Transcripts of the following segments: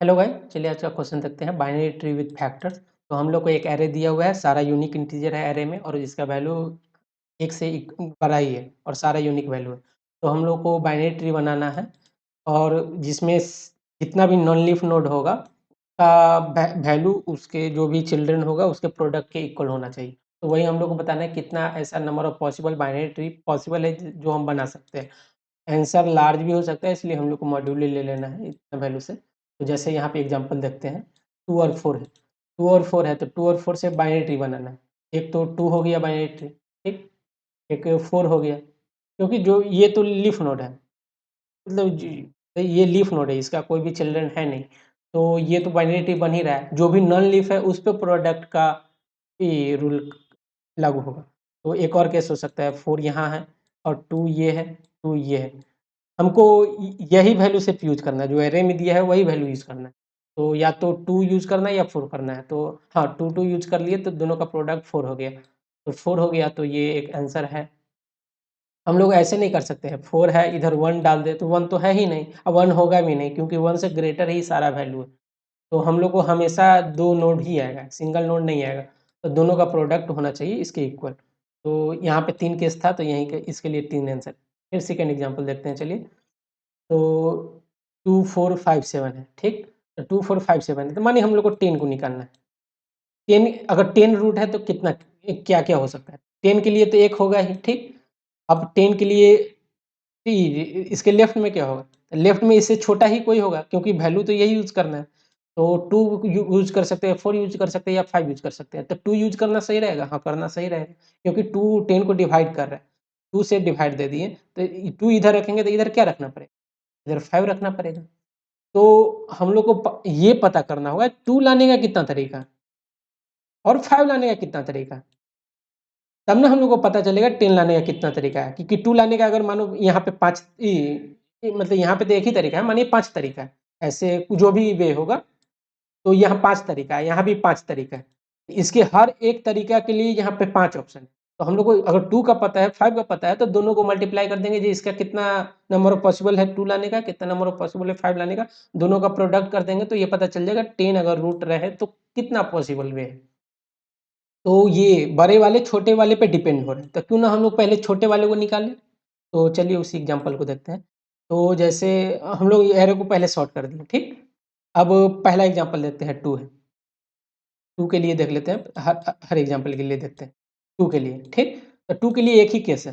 Hello guys, चलिए आज का क्वेश्चन देखते हैं बाइनरी ट्री विद फैक्टर्स। तो हम लोग को एक एरे दिया हुआ है, सारा यूनिक इंटीजर है एरे में और इसका वैल्यू 1 से बड़ा ही है और सारा यूनिक वैल्यू है। तो हम लोग को बाइनरी ट्री बनाना है और जिसमें जितना भी नॉन लीफ नोड होगा का वैल्यू उसके जो भी चिल्ड्रन होगा उसके प्रोडक्ट के इक्वल होना चाहिए। तो वही हम लोग को बताना है कितना ऐसा number of possible binary tree possible है जो हम बना सकते हैं। आंसर लार्ज भी हो सकता है, इसलिए हम लोग को मॉड्यूलर ले लेना है इतना वैल्यू से। तो जैसे यहाँ पे एग्जांपल देखते हैं, 2 और 4 है। 2 और 4 है तो 2 और 4 से बाइनरी ट्री बनाना है। एक तो 2 हो गया बाइनरी ट्री, ठीक? एक 4 हो गया, क्योंकि जो ये तो लीफ नोड है, मतलब ये लीफ नोड है, इसका कोई भी चिल्ड्रन है नहीं। तो ये तो बाइनरी ट्री बन ही रहा है, जो भी नॉन लीफ है उस पे प्रोडक्ट का ये रूल लागू होगा। तो एक और केस हो सकता है, 4 यहाँ है और 2 ये है, 2 ये है। हमको यही वैल्यू सिर्फ यूज़ करना है, जो एरे में दिया है वही वैल्यू यूज़ करना है। तो या तो 2 यूज़ करना है या 4 करना है। तो हाँ, 2 यूज़ कर लिए तो दोनों का प्रोडक्ट 4 हो गया। तो 4 हो गया तो ये एक आंसर है। हम लोग ऐसे नहीं कर सकते हैं, 4 है इधर 1 डाल दे तो 1 तो है ही नहीं, अब 1 होगा भी नहीं क्योंकि 1 से ग्रेटर ही सारा वैल्यू है। तो हम लोग को हमेशा 2 नोड ही आएगा, सिंगल नोड नहीं आएगा। तो दोनों का प्रोडक्ट होना चाहिए इसके इक्वल। तो यहाँ पे 3 केस था तो यहीं के इसके लिए 3 आंसर। फिर सेकंड एग्जांपल देखते हैं चलिए। तो 2, 4, 5, 7 है, ठीक? तो 2, 4, 5, 7 है, तो मानिए हम लोग को 10 को निकालना है। 10 अगर 10 रूट है तो कितना क्या-क्या हो सकता है? 10 के लिए तो 1 होगा ही, ठीक? अब 10 के लिए इसके लेफ्ट में क्या होगा? लेफ्ट में इससे छोटा ही कोई होगा क्योंकि वैल्यू तो यही यूज़ करना है। तो 2 यूज़ कर सकते हैं, 4 यूज़ कर सकते हैं या 5 यूज़ कर सकते हैं। तो 2 यूज़ करना सही रहेगा? हाँ, करना सही रहेगा क्योंकि 2 10 को डिवाइड कर रहा है। 2 से डिवाइड दे दिए, तो 2 इधर रखेंगे तो इधर क्या रखना पड़ेगा? इधर 5 रखना पड़ेगा। तो हम लोग को ये पता करना होगा 2 लाने का कितना तरीका और 5 लाने का कितना तरीका, तब ना हम लोग को पता चलेगा 10 लाने का कितना तरीका है। क्योंकि 2 लाने का अगर मानो यहाँ पे 5 मतलब यहाँ पे तो एक ही तरीका है, मानिए 5 तरीका है। ऐसे जो भी वे होगा तो यहाँ 5 तरीका है, यहाँ भी 5 तरीका है। इसके हर एक तरीका के लिए यहाँ पे 5 ऑप्शन है। तो हम लोग को अगर 2 का पता है, 5 का पता है तो दोनों को मल्टीप्लाई कर देंगे जी, इसका कितना नंबर ऑफ पॉसिबल है 2 लाने का, कितना नंबर ऑफ पॉसिबल है 5 लाने का, दोनों का प्रोडक्ट कर देंगे तो ये पता चल जाएगा 10 अगर रूट रहे तो कितना पॉसिबल वे है। तो ये बड़े वाले छोटे वाले पे डिपेंड हो रहे हैं, तो क्यों ना हम लोग पहले छोटे वाले को निकालें। तो चलिए उसी एग्जांपल को देखते हैं। तो जैसे हम लोग एरो को पहले सॉर्ट कर दिए, ठीक? अब पहला एग्जांपल देखते हैं, 2 है। 2 के लिए देख लेते हैं, हर एग्जांपल के लिए देखते हैं। 2 के लिए, ठीक? तो 2 के लिए एक ही केस है,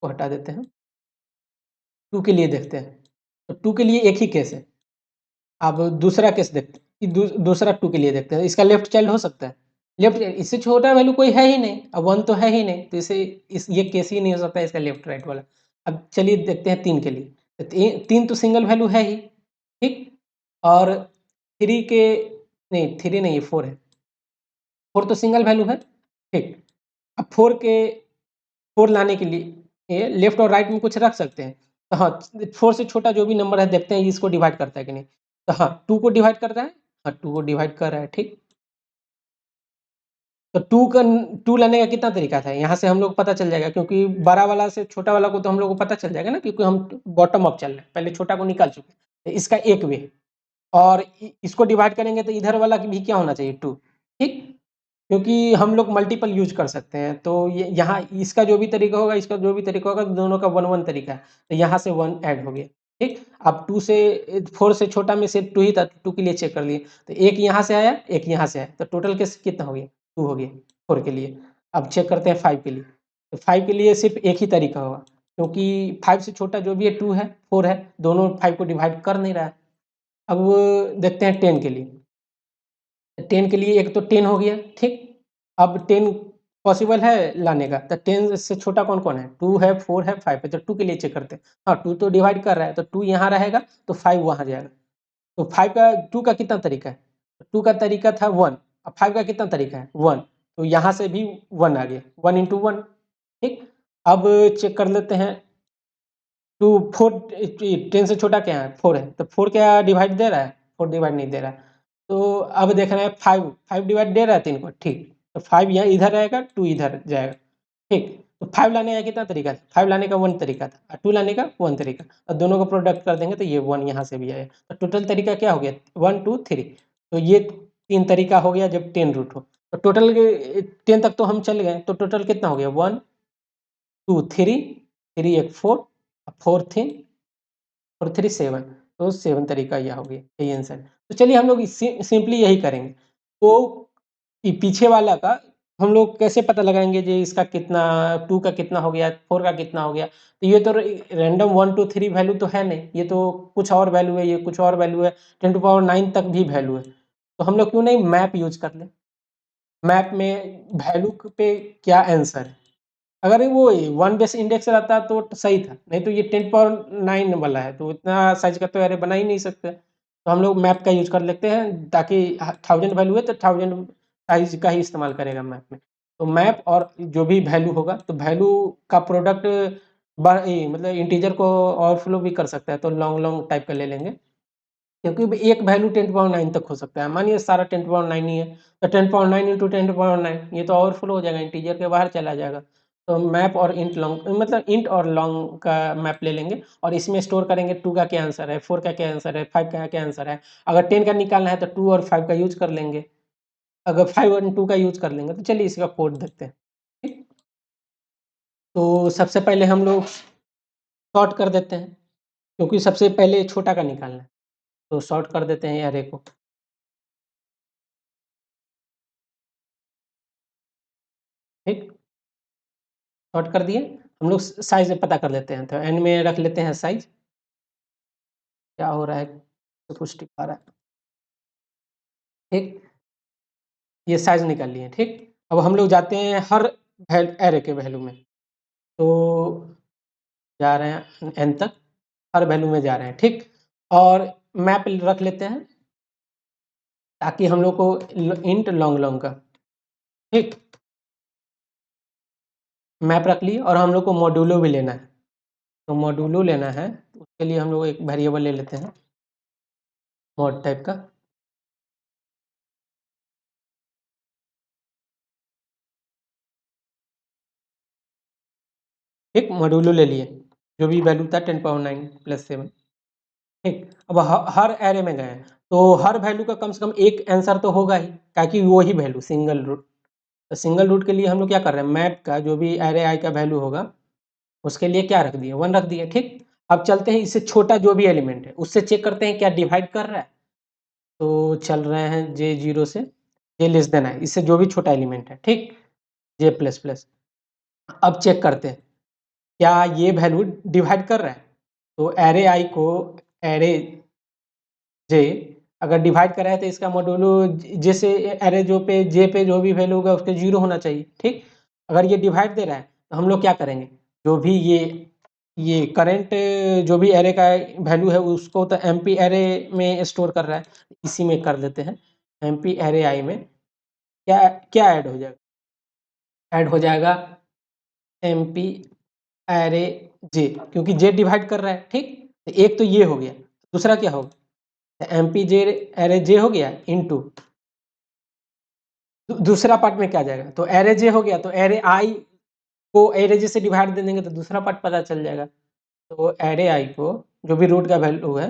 को हटा देते हैं। 2 के लिए देखते हैं, तो 2 के लिए एक ही केस है। अब दूसरा केस देखते हैं, दूसरा 2 के लिए देखते हैं, इसका लेफ्ट चाइल्ड हो सकता है? लेफ्ट, इससे छोटा वैल्यू कोई है ही नहीं, अब 1 तो है ही नहीं, तो इसे ये केस ही नहीं हो सकता इसका लेफ्ट राइट वाला। अब चलिए देखते हैं 3 के लिए, तो 3 तो सिंगल वैल्यू है ही, ठीक? और 3 के नहीं, 3 नहीं, 4 है। 4 तो सिंगल वैल्यू है, ठीक? अब 4 लाने के लिए ये लेफ्ट और राइट में कुछ रख सकते हैं। तो हाँ, 4 से छोटा जो भी नंबर है देखते हैं इसको डिवाइड करता है कि नहीं। तो हाँ, 2 को डिवाइड कर रहा है, हाँ, 2 को डिवाइड कर रहा है, ठीक? तो 2 लाने का कितना तरीका था? यहाँ से हम लोग को पता चल जाएगा क्योंकि बड़ा वाला से छोटा वाला को तो हम लोग को पता चल जाएगा ना, क्योंकि हम बॉटम अप चल रहे हैं, पहले छोटा को निकाल चुके हैं। तो इसका एक वे है और इसको डिवाइड करेंगे तो इधर वाला की भी क्या होना चाहिए? 2, ठीक? क्योंकि हम लोग मल्टीपल यूज़ कर सकते हैं, तो ये यहाँ इसका जो भी तरीका होगा, इसका जो भी तरीका होगा, दोनों का 1-1 तरीका है, तो यहाँ से 1 ऐड हो गया, ठीक? अब 2 से 4 से छोटा में सिर्फ 2 ही था, 2 के लिए चेक कर लिए, तो एक यहाँ से आया, एक यहाँ से आया, तो टोटल केस कितना हो गया? 2 हो गया 4 के लिए। अब चेक करते हैं 5 के लिए, तो 5 के लिए सिर्फ एक ही तरीका होगा, क्योंकि 5 से छोटा जो भी है 2 है, 4 है, दोनों 5 को डिवाइड कर नहीं रहा है। अब देखते हैं 10 के लिए। 10 के लिए एक तो 10 हो गया, ठीक? अब 10 पॉसिबल है लाने का, तो 10 से छोटा कौन-कौन है? 2 है, 4 है, 5 है, तो 2 के लिए चेक करते हैं। हाँ, 2 तो डिवाइड कर रहा है, तो 2 यहाँ रहेगा, तो 5 वहाँ जाएगा। तो 5 का 2 का कितना तरीका है? 2 का तरीका था 1, अब 5 का कितना तरीका है? 1, तो यहाँ से भी 1 आ गया, 1 into 1, ठीक? अब चेक कर लेते हैं 2 4 10 से छोटा क्या है? 4 है, तो 4 क्या डिवाइड दे रहा है? 4 डिवाइड नहीं दे रहा है। तो अब देख रहे हैं 5 डिवाइड दे रहा है 3 को, ठीक। तो 5 यहाँ इधर रहेगा, 2 इधर जाएगा, ठीक। तो 5 लाने का कितना तरीका था? 5 लाने का 1 तरीका था और 2 लाने का 1 तरीका और दोनों का प्रोडक्ट कर देंगे तो ये 1 यहाँ से भी आएगा। तो टोटल तरीका क्या हो गया? 1, 2, 3। तो ये 3 तरीका हो गया जब 10 रूट हो। तो टोटल 10 तक तो हम चल गए, तो टोटल कितना हो गया? 1, 2, 3, 3 एक 4, 4 3 और 3 7। तो 7 तरीका यह हो गया, यही आंसर। तो चलिए हम लोग सिंपली यही करेंगे। तो ये पीछे वाला का हम लोग कैसे पता लगाएंगे जी इसका कितना, 2 का कितना हो गया, 4 का कितना हो गया? तो ये तो रैंडम 1 2 3 वैल्यू तो है नहीं, ये तो कुछ और वैल्यू है, ये कुछ और वैल्यू है, 10 टू पावर 9 तक भी वैल्यू है। तो हम लोग क्यों नहीं मैप यूज कर लें? मैप में वैल्यू पे क्या आंसर है? अगर वो 1 बेस इंडेक्स रहता तो सही था, नहीं तो ये 10 पावर 9 वाला है, तो इतना साइज का तो अरे बना ही नहीं सकते। तो हम लोग मैप का यूज कर लेते हैं ताकि 1000 वैल्यू है तो 1000 साइज का ही इस्तेमाल करेगा मैप में। तो मैप और जो भी वैल्यू होगा तो वैल्यू का प्रोडक्ट मतलब इंटीजर को ओवरफ्लो भी कर सकता है, तो लॉन्ग लॉन्ग टाइप का ले लेंगे, क्योंकि एक वैल्यू 10 पावर 9 तक हो सकता है। मानिए सारा 10 पावर 9 ही है, तो 10 पावर 9 इंटू 10 पावर 9 ये तो ओवरफ्लो हो जाएगा, इंटीजर के बाहर चला जाएगा। तो मैप और इंट लॉन्ग मतलब इंट और लॉन्ग का मैप ले लेंगे और इसमें स्टोर करेंगे 2 का क्या आंसर है, 4 का क्या आंसर है, 5 का क्या आंसर है। अगर 10 का निकालना है तो 2 और 5 का यूज कर लेंगे, अगर 5 और 2 का यूज कर लेंगे। तो चलिए इसका कोड देखते हैं। ठीक, तो सबसे पहले हम लोग सॉर्ट कर देते हैं, क्योंकि सबसे पहले छोटा का निकालना है। तो सॉर्ट कर देते हैं अरे को। ठीक, शॉर्ट कर दिए। हम लोग साइज पता कर लेते हैं, तो एन में रख लेते हैं साइज। क्या हो रहा है? तो कुछ दिखा रहा है। ठीक, ये साइज निकाल लिए। ठीक, अब हम लोग जाते हैं हर एरे के वैल्यू में, तो जा रहे हैं एन तक, हर वैल्यू में जा रहे हैं। ठीक, और मैप रख लेते हैं ताकि हम लोग को इंट लॉन्ग लॉन्ग का। ठीक, मैप रख लिए और हम लोग को मॉड्यूलो भी लेना है। तो मॉड्यूलो लेना है, उसके लिए हम लोग एक वेरिएबल ले लेते हैं मॉड टाइप का। ठीक, मॉड्यूलो ले लिए, जो भी वैल्यू था 10 पावर 9 प्लस 7। ठीक, अब हर एरे में गए, तो हर वैल्यू का कम से कम एक आंसर तो होगा ही, ताकि वो ही वैल्यू सिंगल रूट। तो सिंगल रूट के लिए हम लोग क्या कर रहे हैं, मैप का जो भी एरे आई का वैल्यू होगा उसके लिए क्या रख दिए, 1 रख दिए। ठीक, अब चलते हैं इससे छोटा जो भी एलिमेंट है उससे चेक करते हैं क्या डिवाइड कर रहा है। तो चल रहे हैं J0 से, J लेस देन है, इससे जो भी छोटा एलिमेंट है। ठीक, J प्लस प्लस। अब चेक करते हैं क्या ये वैल्यू डिवाइड कर रहा है। तो एरे आई को एरे जे अगर डिवाइड करा है तो इसका मॉड्यूलो जैसे एरे जो पे जे पे जो भी वैल्यू होगा उसके 0 होना चाहिए। ठीक, अगर ये डिवाइड दे रहा है तो हम लोग क्या करेंगे, जो भी ये करंट जो भी एरे का वैल्यू है उसको तो एमपी एरे में स्टोर कर रहा है, इसी में कर देते हैं। एमपी एरे आई में क्या क्या ऐड हो जाएगा, ऐड हो जाएगा एमपी एरे जे, क्योंकि जे डिवाइड कर रहा है। ठीक, तो एक तो ये हो गया, दूसरा क्या होगा, एमपी जे एरे जे हो गया इनटू दूसरा पार्ट में क्या जाएगा, तो एरे जे हो गया तो एरे आई को एरे जे से डिवाइड दे देंगे तो दूसरा पार्ट पता चल जाएगा। तो एरे आई को जो भी रूट का वैल्यू है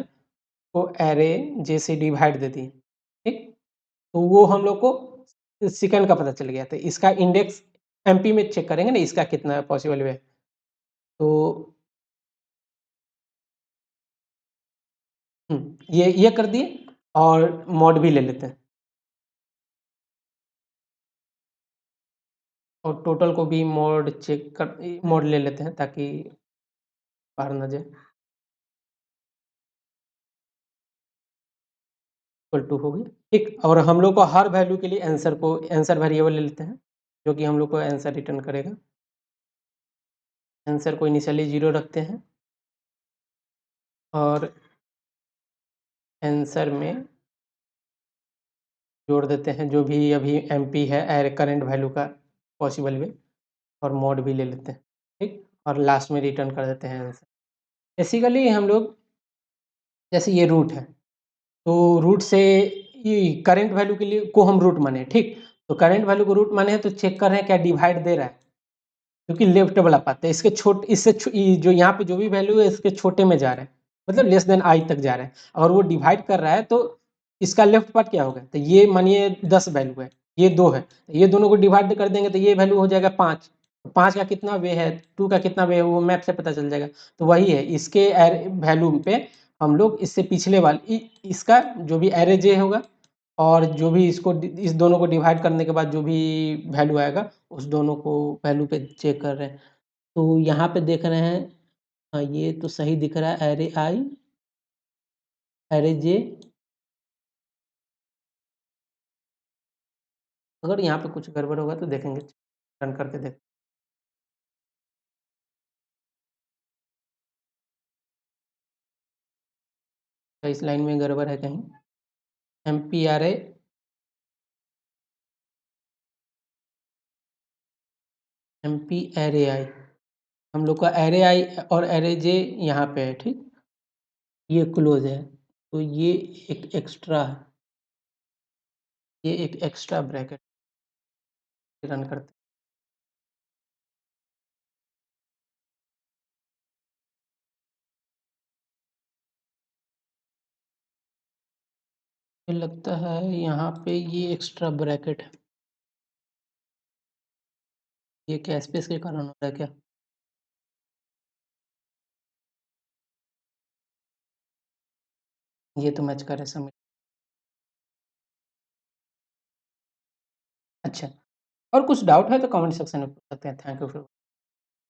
वो एरे जे से डिवाइड दे दिए। ठीक, तो वो हम लोग को सेकंड का पता चल गया, तो इसका इंडेक्स एमपी में चेक करेंगे ना इसका कितना पॉसिबल है। तो ये कर दिए और मॉड भी ले लेते हैं और टोटल को भी मॉड चेक कर मॉड ले लेते हैं ताकि बाहर ना जाए। इक्वल टू हो गई। ठीक, और हम लोग को हर वैल्यू के लिए आंसर वेरिएबल ले लेते हैं जो कि हम लोग को आंसर रिटर्न करेगा। आंसर को इनिशियली 0 रखते हैं और आंसर में जोड़ देते हैं जो भी अभी एमपी है एर करंट वैल्यू का पॉसिबल वे, और मॉड भी ले लेते हैं। ठीक, और लास्ट में रिटर्न कर देते हैं आंसर। बेसिकली हम लोग जैसे ये रूट है, तो रूट से ये करंट वैल्यू के लिए को हम रूट माने। ठीक, तो करंट वैल्यू को रूट माने हैं तो चेक कर रहे हैं क्या डिवाइड दे रहा है। क्योंकि लेफ्ट वाला पाथ है, इसके छोट इससे छो इ जो यहाँ पे जो भी वैल्यू है इसके छोटे में जा रहा है, मतलब लेस देन I तक जा रहा है। और वो डिवाइड कर रहा है तो इसका लेफ्ट पार्ट क्या होगा? तो ये मानिए 10 वैल्यू है, ये 2 है, ये दोनों को डिवाइड कर देंगे तो ये वैल्यू हो जाएगा 5। 5 का कितना वे है, 2 का कितना वे है वो मैप से पता चल जाएगा। तो वही है, इसके वैल्यू पे हम लोग इससे पिछले वाले इसका जो भी एरे जे होगा और जो भी इस दोनों को डिवाइड करने के बाद जो भी वैल्यू आएगा, उस दोनों को वैल्यू पे चेक कर रहे हैं। तो यहाँ पे देख रहे हैं, हाँ, ये तो सही दिख रहा है, एरे आई, एरे जे। अगर यहाँ पे कुछ गड़बड़ होगा तो देखेंगे, रन करके देख। इस लाइन में गड़बड़ है कहीं। MPRA MP एरे आई, हम लोग का एरे आई और एरे जे यहाँ पे है, ठीक। ये क्लोज है, तो ये एक एक्स्ट्रा है, ये एक एक्स्ट्रा ब्रैकेट रन करते हैं। मुझे लगता है यहाँ पे ये एक्स्ट्रा ब्रैकेट है, ये क्या स्पेस के कारण हो रहा है क्या? ये तो मैच कर रहे समय। अच्छा, और कुछ डाउट है तो कमेंट सेक्शन में पूछ सकते हैं। Thank you for